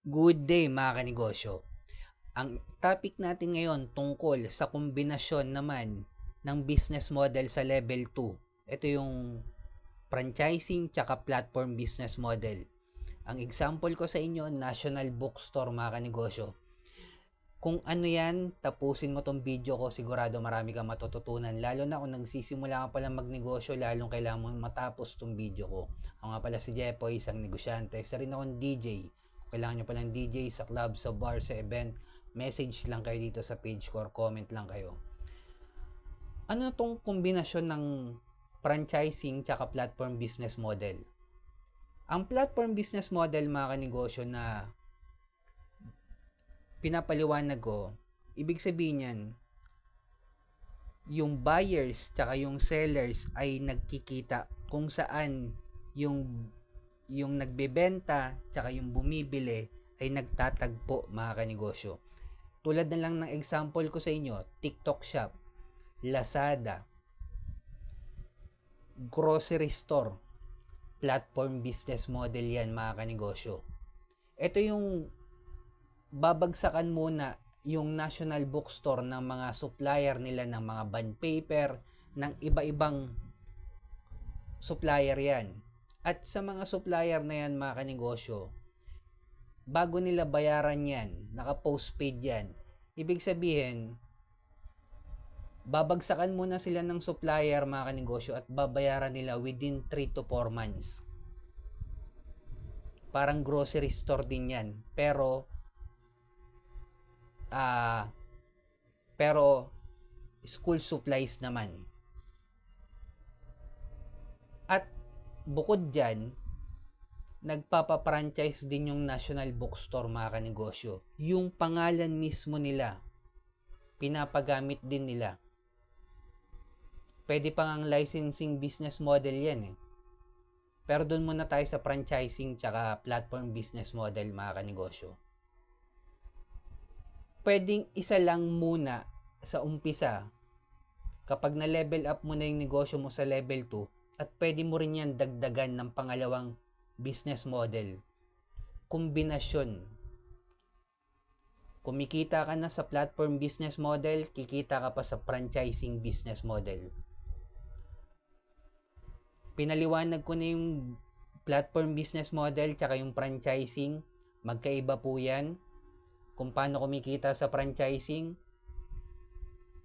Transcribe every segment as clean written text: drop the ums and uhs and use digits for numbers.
Good day mga kanegosyo. Ang topic natin ngayon tungkol sa kombinasyon naman ng business model sa level 2. Ito yung franchising tsaka platform business model. Ang example ko sa inyo, National Bookstore mga kanegosyo. Kung ano yan, tapusin mo tong video ko, sigurado marami kang matututunan. Lalo na kung nagsisimula ka palang magnegosyo, lalong kailangan mo matapos tong video ko. Ako nga pala si Jepoy, isang negosyante. Isa rin akong DJ. Kung kailangan nyo palang DJ sa club, sa bar, sa event, message lang kayo dito sa page ko or comment lang kayo. Ano tong kombinasyon ng franchising tsaka platform business model? Ang platform business model mga kanegosyo na pinapaliwanag ko, ibig sabihin yan, yung buyers tsaka yung sellers ay nagkikita kung saan yung nagbebenta tsaka yung bumibili ay nagtatagpo mga kanegosyo. Tulad na lang ng example ko sa inyo, TikTok Shop, Lazada, grocery store, platform business model yan mga kanegosyo. Ito yung babagsakan muna yung National Bookstore ng mga supplier nila ng mga bond paper, ng iba-ibang supplier yan. At sa mga supplier na yan mga kanegosyo, bago nila bayaran yan, naka-postpaid yan, ibig sabihin, babagsakan muna sila ng supplier mga kanegosyo at babayaran nila within 3 to 4 months. Parang grocery store din yan. Pero school supplies naman. At bukod dyan, nagpapa-franchise din yung National Bookstore mga kanegosyo. Yung pangalan mismo nila, pinapagamit din nila. Pwede pang ang licensing business model yan eh. Pero doon muna tayo sa franchising tsaka platform business model mga kanegosyo. Pwedeng isa lang muna sa umpisa kapag na-level up mo na yung negosyo mo sa level 2 at pwede mo rin yan dagdagan ng pangalawang business model. Kombinasyon. Kumikita ka na sa platform business model, kikita ka pa sa franchising business model. Pinaliwanag ko na yung platform business model tsaka yung franchising. Magkaiba po yan. Kung paano kumikita sa franchising,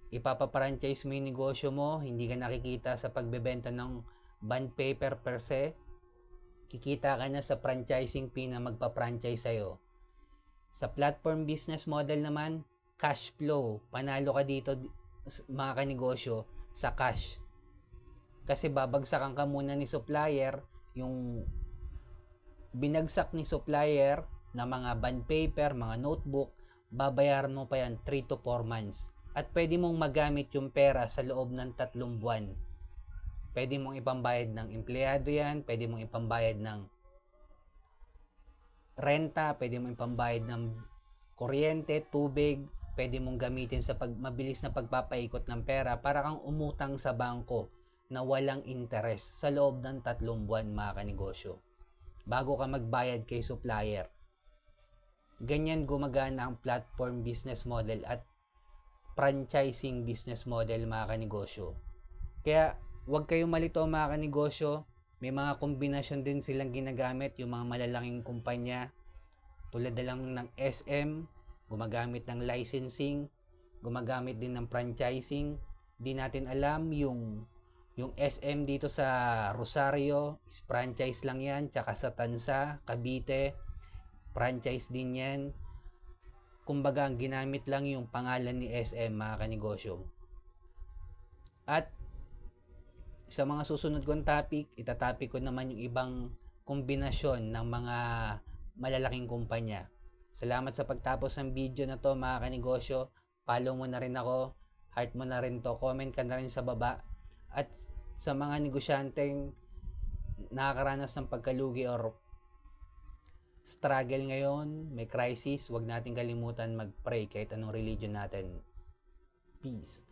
ipapa-franchise mo yung negosyo mo, hindi ka nakikita sa pagbebenta ng bond paper per se, kikita ka na sa franchising fee na magpa-franchise sa'yo. Sa platform business model naman, cash flow. Panalo ka dito mga kanegosyo sa cash. Kasi babagsakan ka muna ni supplier, yung binagsak ni supplier na mga bond paper, mga notebook, babayaran mo pa yan 3 to 4 months. At pwede mong magamit yung pera sa loob ng 3 buwan. Pwede mong ipambayad ng empleyado yan, pwede mong ipambayad ng renta, pwede mong ipambayad ng kuryente, tubig, pwede mong gamitin sa mabilis na pagpapaikot ng pera para kang umutang sa bangko na walang interest sa loob ng 3 buwan mga kanegosyo. Bago ka magbayad kay supplier. Ganyan gumagana ang platform business model at franchising business model mga kanegosyo. Kaya huwag kayong malito mga kanegosyo, may mga kombinasyon din silang ginagamit yung mga malalaking kumpanya tulad na lang ng SM, gumagamit ng licensing, gumagamit din ng franchising. Di natin alam yung SM dito sa Rosario, is franchise lang yan, tsaka sa Tansa, Cavite, franchise din yan. Kumbaga, ang ginamit lang yung pangalan ni SM mga kanegosyo. At sa mga susunod kong topic, itatopic ko naman yung ibang kombinasyon ng mga malalaking kumpanya. Salamat sa pagtapos ng video na to mga kanegosyo. Follow mo na rin ako, heart mo na rin to, comment ka na rin sa baba. At sa mga negosyanteng nakakaranas ng pagkalugi or struggle ngayon, may crisis, huwag natin kalimutan mag-pray kahit anong religion natin. Peace.